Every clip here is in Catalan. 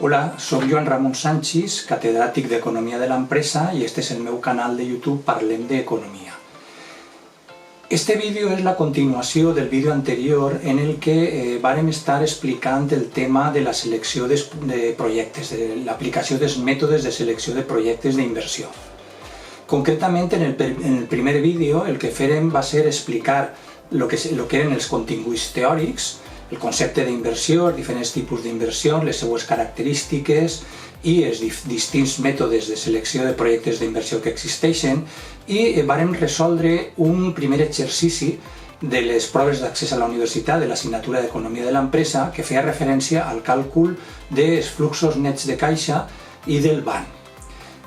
Hola, soc Joan Ramon Sanchis, catedràtic d'Economia de l'Empresa i este és el meu canal de YouTube Parlem d'Economia. Este vídeo és la continuació del vídeo anterior en el que vàrem estar explicant el tema de la selecció de projectes, de l'aplicació dels mètodes de selecció de projectes d'inversió. Concretament, en el primer vídeo el que fèrem va ser explicar el que eren els continguts teòrics, el concepte d'inversió, els diferents tipus d'inversió, les seues característiques i els distints mètodes de selecció de projectes d'inversió que existeixen, i vàrem resoldre un primer exercici de les proves d'accés a la universitat de l'assignatura d'Economia de l'Empresa que feia referència al càlcul dels fluxos nets de caixa i del BAN.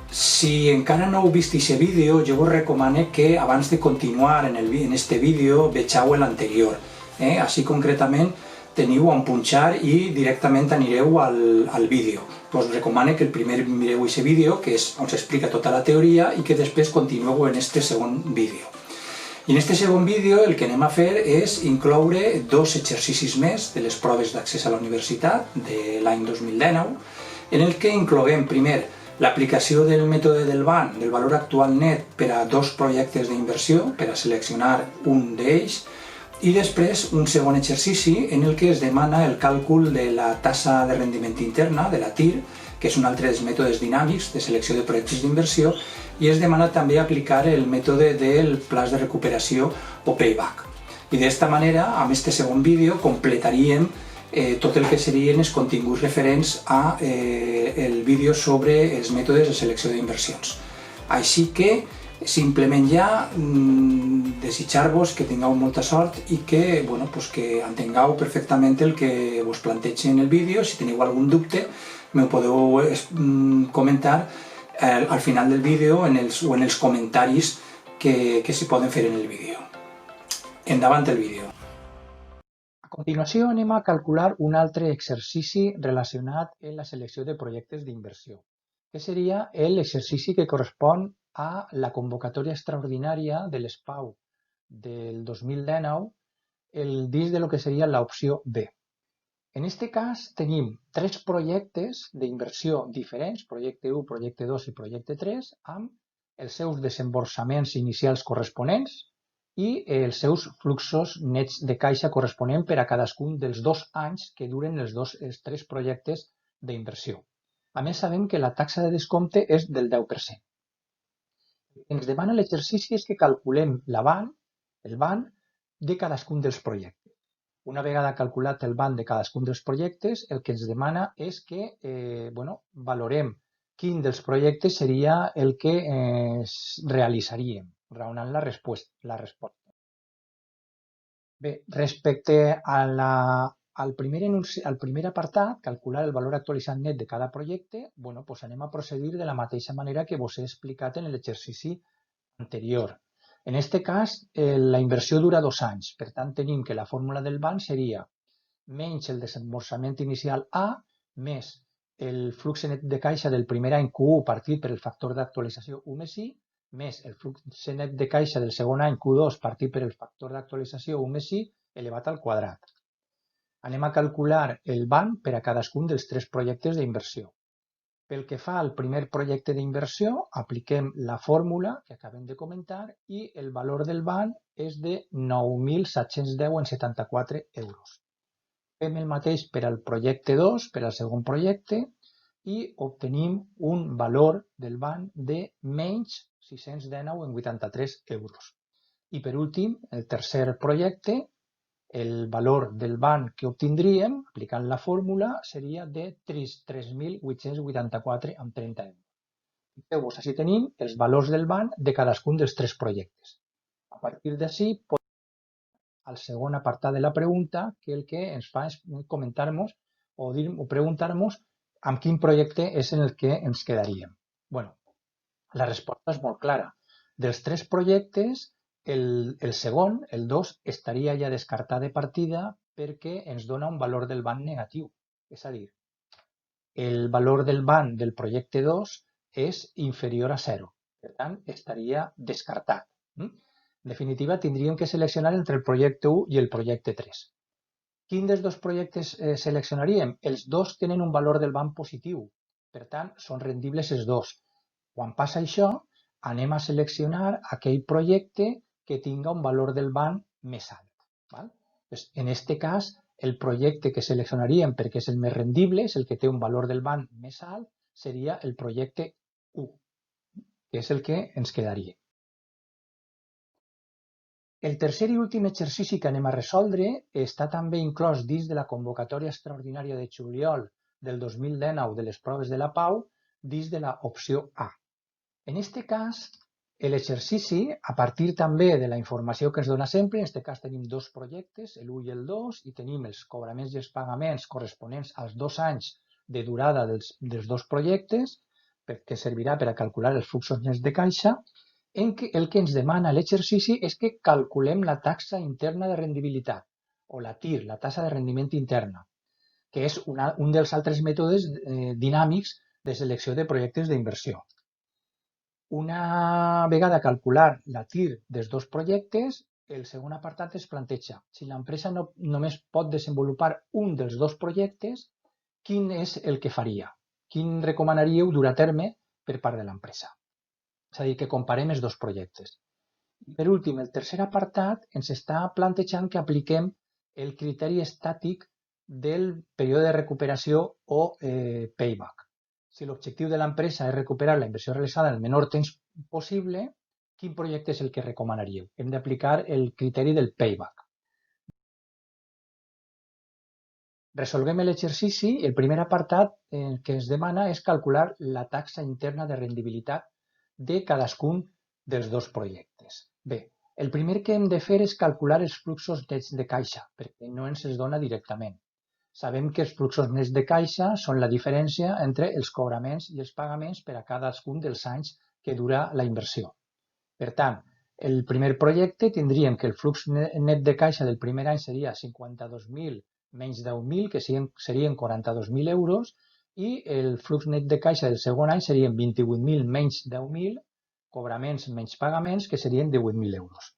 Si encara no heu vist aquest vídeo, jo vos recomano que abans de continuar en este vídeo vegeu l'anterior. Així concretament teniu on punxar i directament anireu al vídeo. Us recomano que primer mireu aquest vídeo, que és on s'explica tota la teoria, i que després continueu en este segon vídeo. I en este segon vídeo el que anem a fer és incloure dos exercicis més de les proves d'accés a la universitat de l'any 2019, en el que incloguem primer l'aplicació del mètode del BAN, del valor actual net, per a dos projectes d'inversió, per a seleccionar un d'ells, i després un segon exercici en el que es demana el càlcul de la tassa de rendiment interna, de la TIR, que és un altre dels mètodes dinàmics de selecció de projectes d'inversió, i es demana també aplicar el mètode del pla de recuperació o payback. I d'esta manera, amb aquest segon vídeo, completaríem tot el que serien els continguts referents al vídeo sobre els mètodes de selecció d'inversions. Així que, simplement ja desitjar-vos que tingueu molta sort i que entengueu perfectament el que vos plantegi en el vídeo. Si teniu algun dubte, m'ho podeu comentar al final del vídeo o en els comentaris que s'hi poden fer en el vídeo. Endavant el vídeo. A continuació anem a calcular un altre exercici relacionat amb la selecció de projectes d'inversió, que seria l'exercici que correspon a la convocatòria extraordinària de l'ESPAU del 2019 dins de lo que seria l'opció B. En aquest cas tenim tres projectes d'inversió diferents, projecte 1, projecte 2 i projecte 3, amb els seus desemborsaments inicials corresponents i els seus fluxos nets de caixa corresponents per a cadascun dels 2 anys que duren els tres projectes d'inversió. A més, sabem que la taxa de descompte és del 10%. El que ens demana l'exercici és que calculem el BAN de cadascun dels projectes. Una vegada calculat el BAN de cadascun dels projectes, el que ens demana és que valorem quin dels projectes seria el que realitzaríem, raonant la resposta. Bé, respecte al primer apartat, calcular el valor actualitzat net de cada projecte, anem a procedir de la mateixa manera que us he explicat en l'exercici anterior. En aquest cas, la inversió dura 2 anys, per tant tenim que la fórmula del BAN seria menys el desemborsament inicial A més el flux net de caixa del primer any Q1 partit per el factor d'actualització 1 més I, més el flux net de caixa del segon any Q2 partit per el factor d'actualització 1 més I elevat al quadrat. Anem a calcular el BAN per a cadascun dels tres projectes d'inversió. Pel que fa al primer projecte d'inversió, apliquem la fórmula que acabem de comentar i el valor del BAN és de 9.710,74 euros. Fem el mateix per al projecte 2, per al segon projecte, i obtenim un valor del BAN de menys 619,83 euros. I per últim, el tercer projecte, el valor del BAN que obtindríem, aplicant la fórmula, seria de 3.884,30 euros. Fixeu-vos, així tenim els valors del BAN de cadascun dels tres projectes. A partir d'ací, podem al segon apartat de la pregunta, que el que ens fa és comentar-nos o preguntar-nos amb quin projecte és en el que ens quedaríem. La resposta és molt clara. Dels tres projectes, el segon, el 2, estaria ja descartat de partida perquè ens dona un valor del BAN negatiu. És a dir, el valor del BAN del projecte 2 és inferior a 0. Per tant, estaria descartat. En definitiva, tindríem que seleccionar entre el projecte 1 i el projecte 3. Quin dels dos projectes seleccionaríem? Els dos tenen un valor del banc positiu, per tant, són rendibles els dos. Quan passa això, anem a seleccionar aquell projecte que tinga un valor del banc més alt. Val? Pues, en aquest cas, el projecte que seleccionaríem perquè és el més rendible, és el que té un valor del banc més alt, seria el projecte 1, que és el que ens quedaria. El tercer i últim exercici que anem a resoldre està també inclòs dins de la convocatòria extraordinària de juliol del 2019 de les proves de la PAU dins de l'opció A. En aquest cas, l'exercici, a partir també de la informació que ens dona sempre, en aquest cas tenim dos projectes, l'1 i el 2, i tenim els cobraments i els pagaments corresponents als 2 anys de durada dels dos projectes, que servirà per a calcular els fluxos nets de caixa, en què el que ens demana l'exercici és que calculem la taxa interna de rendibilitat, o la TIR, la taxa de rendiment interna, que és un dels altres mètodes dinàmics de selecció de projectes d'inversió. Una vegada calcular la TIR dels dos projectes, el segon apartat es planteja si l'empresa només pot desenvolupar un dels dos projectes, quin és el que faria? Quin recomanaríeu dur a terme per part de l'empresa? És a dir, que comparem els dos projectes. Per últim, el tercer apartat ens està plantejant que apliquem el criteri estàtic del període de recuperació o payback. Si l'objectiu de l'empresa és recuperar la inversió realitzada en el menor temps possible, quin projecte és el que recomanaríeu? Hem d'aplicar el criteri del payback. Resolguem l'exercici i el primer apartat que ens demana és calcular la taxa interna de rendibilitat de cadascun dels dos projectes. Bé, el primer que hem de fer és calcular els fluxos nets de caixa, perquè no ens els dona directament. Sabem que els fluxos nets de caixa són la diferència entre els cobraments i els pagaments per a cadascun dels anys que dura la inversió. Per tant, el primer projecte tindríem que el flux net de caixa del primer any seria 52.000 menys 10.000, que serien 42.000 euros, i el flux net de caixa del segon any serien 28.000 menys 10.000, cobraments menys pagaments, que serien 18.000 euros.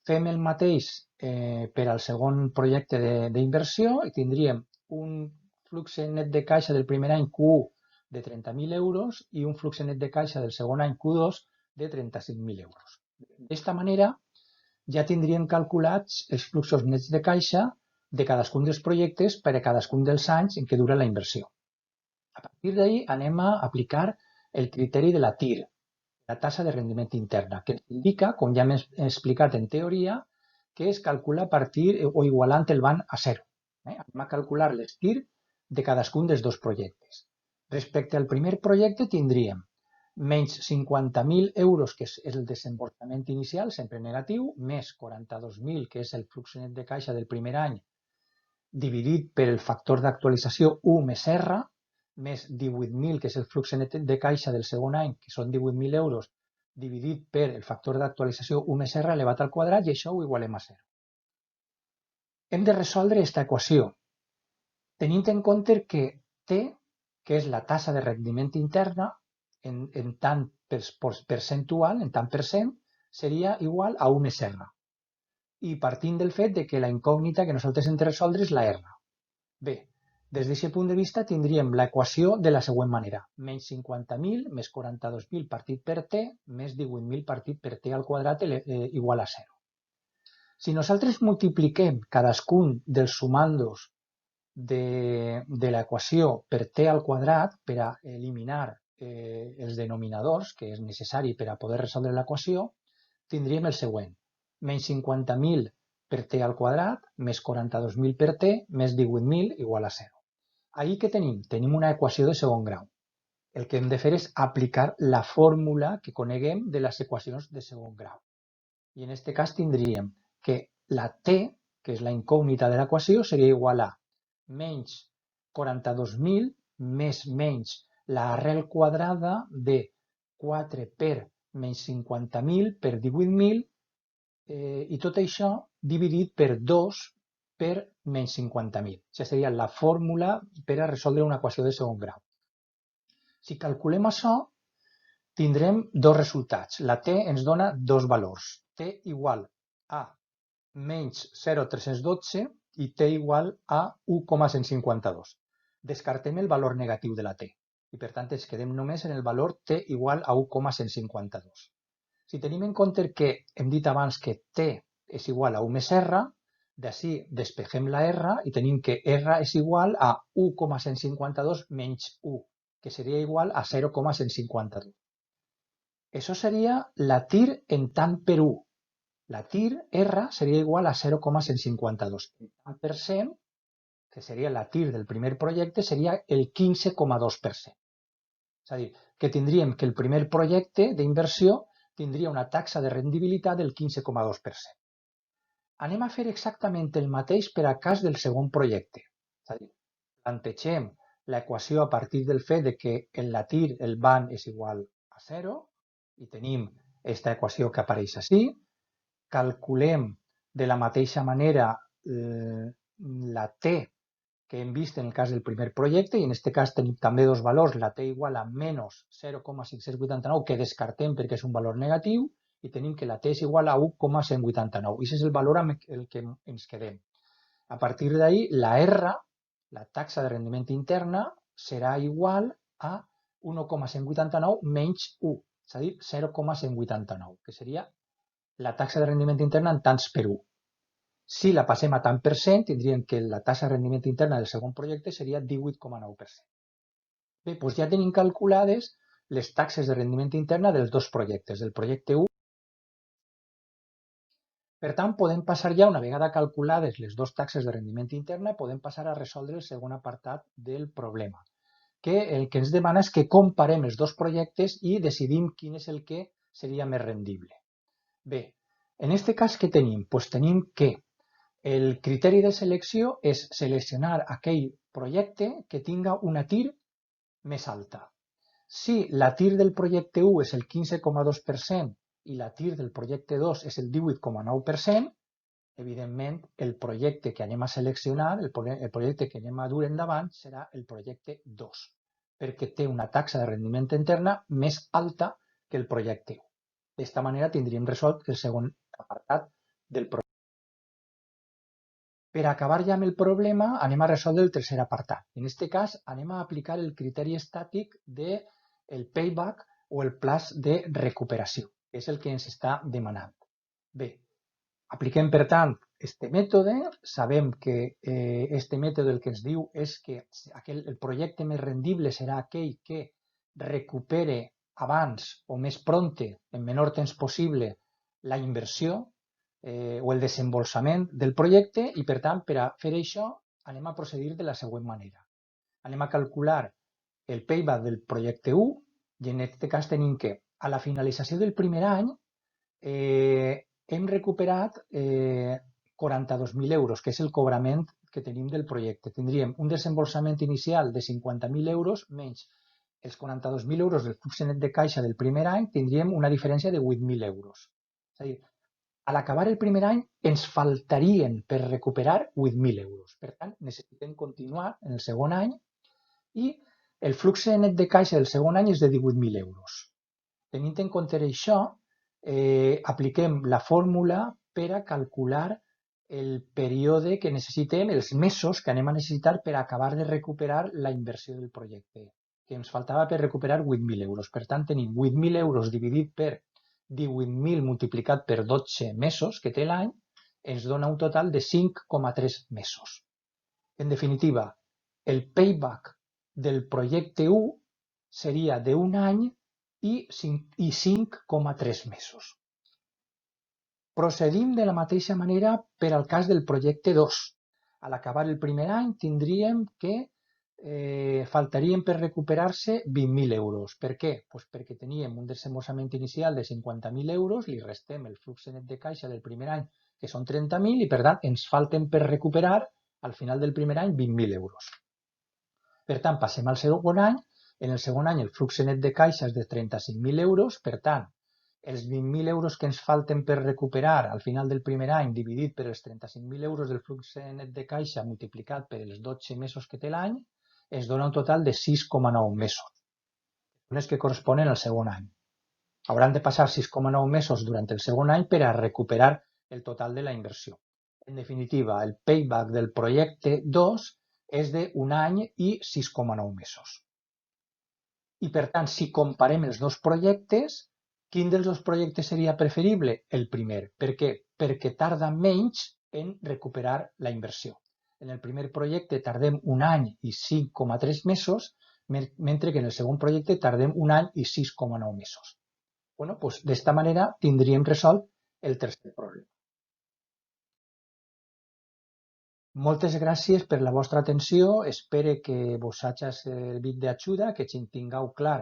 Fem el mateix per al segon projecte d'inversió i tindríem un flux net de caixa del primer any Q1 de 30.000 euros i un flux net de caixa del segon any Q2 de 35.000 euros. D'esta manera ja tindríem calculats els fluxos nets de caixa de cadascun dels projectes per a cadascun dels anys en què dura la inversió. A partir d'ahí anem a aplicar el criteri de la TIR, la tassa de rendiment interna, que indica, com ja hem explicat en teoria, que es calcula a partir o igualant el banc a 0. Anem a calcular les TIR de cadascun dels dos projectes. Respecte al primer projecte tindríem menys 50.000 euros, que és el desemborsament inicial, sempre negatiu, més 42.000, que és el flux net de caixa del primer any, dividit per el factor d'actualització 1 més R, més 18.000, que és el flux net de caixa del segon any, que són 18.000 euros, dividit per el factor d'actualització 1 més R elevat al quadrat, i això ho igualem a 0. Hem de resoldre aquesta equació, tenint en compte que T, que és la tassa de rendiment interna, en tant percentual, en tant %, seria igual a 1 més R. I partint del fet que la incògnita que nosaltres hem de resoldre és la R. Bé, des d'aquest punt de vista tindríem l'equació de la següent manera. Menys 50.000 més 42.000 partit per T més 18.000 partit per T al quadrat igual a 0. Si nosaltres multipliquem cadascun dels sumandos de l'equació per T al quadrat per a eliminar els denominadors, que és necessari per a poder resoldre l'equació, tindríem el següent. Menys 50.000 per T al quadrat, més 42.000 per T, més 18.000 igual a 0. Ahí què tenim? Tenim una equació de segon grau. El que hem de fer és aplicar la fórmula que coneguem de les equacions de segon grau. I en aquest cas tindríem que la T, que és la incògnita de l'equació, seria igual a menys 42.000 més menys l'arrel quadrada de 4 per menys 50.000 per 18.000 i tot això dividit per 2 per menys 50.000. Això seria la fórmula per a resoldre una equació de segon grau. Si calculem això, tindrem dos resultats. La T ens dona dos valors. T igual a menys 0,312 i t igual a 1,152. Descartem el valor negatiu de la t i per tant ens quedem només en el valor t igual a 1,152. Si tenim en compte que hem dit abans que t és igual a 1 més r, d'ací despegem la r i tenim que r és igual a 1,152 menys 1, que seria igual a 0,152. Això seria la tir en tant per 1. La tir R seria igual a 0,152. El tant per cent, que seria la tir del primer projecte, seria el 15,2%. És a dir, que tindríem que el primer projecte d'inversió tindria una taxa de rendibilitat del 15,2%. Anem a fer exactament el mateix per a cas del segon projecte. És a dir, plantegem l'equació a partir del fet de que en la tir el ban és igual a 0 i tenim aquesta equació que apareix així. Calculem de la mateixa manera la t que hem vist en el cas del primer projecte i en aquest cas tenim també dos valors, la t igual a menys 0,589 que descartem perquè és un valor negatiu i tenim que la t és igual a 1,189. I aquest és el valor amb el que ens quedem. A partir d'ahir la R, la taxa de rendiment interna, serà igual a 1,189 menys 1, és a dir, 0,189, que seria la taxa de rendiment interna en tants per 1. Si la passem a tant per cent, tindríem que la taxa de rendiment interna del segon projecte seria 18,9%. Bé, doncs ja tenim calculades les taxes de rendiment interna dels dos projectes, del projecte 1. Per tant, podem passar ja, una vegada calculades les dues taxes de rendiment interna, podem passar a resoldre el segon apartat del problema, que el que ens demana és que comparem els dos projectes i decidim quin és el que seria més rendible. Bé, en aquest cas què tenim? Doncs tenim que el criteri de selecció és seleccionar aquell projecte que tinga una TIR més alta. Si la TIR del projecte 1 és el 15,2% i la TIR del projecte 2 és el 18,9%, evidentment el projecte que anem a seleccionar, el projecte que anem a dur endavant serà el projecte 2, perquè té una taxa de rendiment interna més alta que el projecte 1. D'esta manera tindríem resolt el segon apartat del problema. Per acabar ja amb el problema anem a resoldre el tercer apartat. En aquest cas anem a aplicar el criteri estàtic del payback o el plaç de recuperació, que és el que ens està demanant. Bé, apliquem per tant aquest mètode. Sabem que aquest mètode el que ens diu és que el projecte més rendible serà aquell que recupere abans o més prompte, en menor temps possible, la inversió o el desembolsament del projecte i, per tant, per a fer això anem a procedir de la següent manera. Anem a calcular el payback del projecte 1 i en aquest cas tenim que a la finalització del primer any hem recuperat 42.000 euros, que és el cobrament que tenim del projecte. Tindríem un desembolsament inicial de 50.000 euros menys els 42.000 euros del flux net de caixa del primer any, tindríem una diferència de 8.000 euros. És a dir, a l'acabar el primer any ens faltarien per recuperar 8.000 euros. Per tant, necessitem continuar en el segon any i el flux net de caixa del segon any és de 18.000 euros. Tenint en compte això, apliquem la fórmula per a calcular el període que necessitem, els mesos que anem a necessitar per acabar de recuperar la inversió del projecte, que ens faltava per recuperar 8.000 euros. Per tant, tenim 8.000 euros dividit per 18.000 multiplicat per 12 mesos que té l'any, ens dona un total de 5,3 mesos. En definitiva, el payback del projecte 1 seria d'un any i 5,3 mesos. Procedim de la mateixa manera per al cas del projecte 2. A l'acabar el primer any tindríem que faltarien per recuperar-se 20.000 euros. Per què? Pues perquè teníem un desemborsament inicial de 50.000 euros, li restem el flux net de caixa del primer any, que són 30.000, i per tant ens falten per recuperar al final del primer any 20.000 euros. Per tant, passem al segon any. En el segon any el flux net de caixa és de 35.000 euros, per tant, els 20.000 euros que ens falten per recuperar al final del primer any dividit per els 35.000 euros del flux net de caixa multiplicat per els 12 mesos que té l'any, es dona un total de 6,9 mesos, els que corresponen al segon any. Hauran de passar 6,9 mesos durant el segon any per a recuperar el total de la inversió. En definitiva, el payback del projecte 2 és d'un any i 6,9 mesos. I per tant, si comparem els dos projectes, quin dels dos projectes seria preferible? El primer. Per què? Perquè tarda menys en recuperar la inversió. En el primer projecte tardem un any i 5,3 mesos, mentre que en el segon projecte tardem un any i 6,9 mesos. Bueno, doncs d'esta manera tindríem resolt el tercer problema. Moltes gràcies per la vostra atenció. Espero que vos hagi servit d'ajuda, que tingueu clar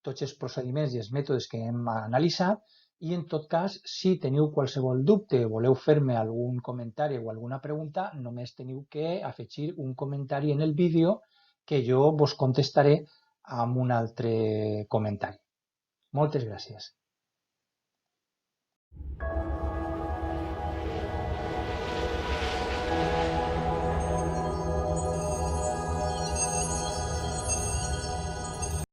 tots els procediments i els mètodes que hem analitzat i, en tot cas, si teniu qualsevol dubte o voleu fer-me algun comentari o alguna pregunta, només teniu que afegir un comentari en el vídeo que jo vos contestaré amb un altre comentari. Moltes gràcies.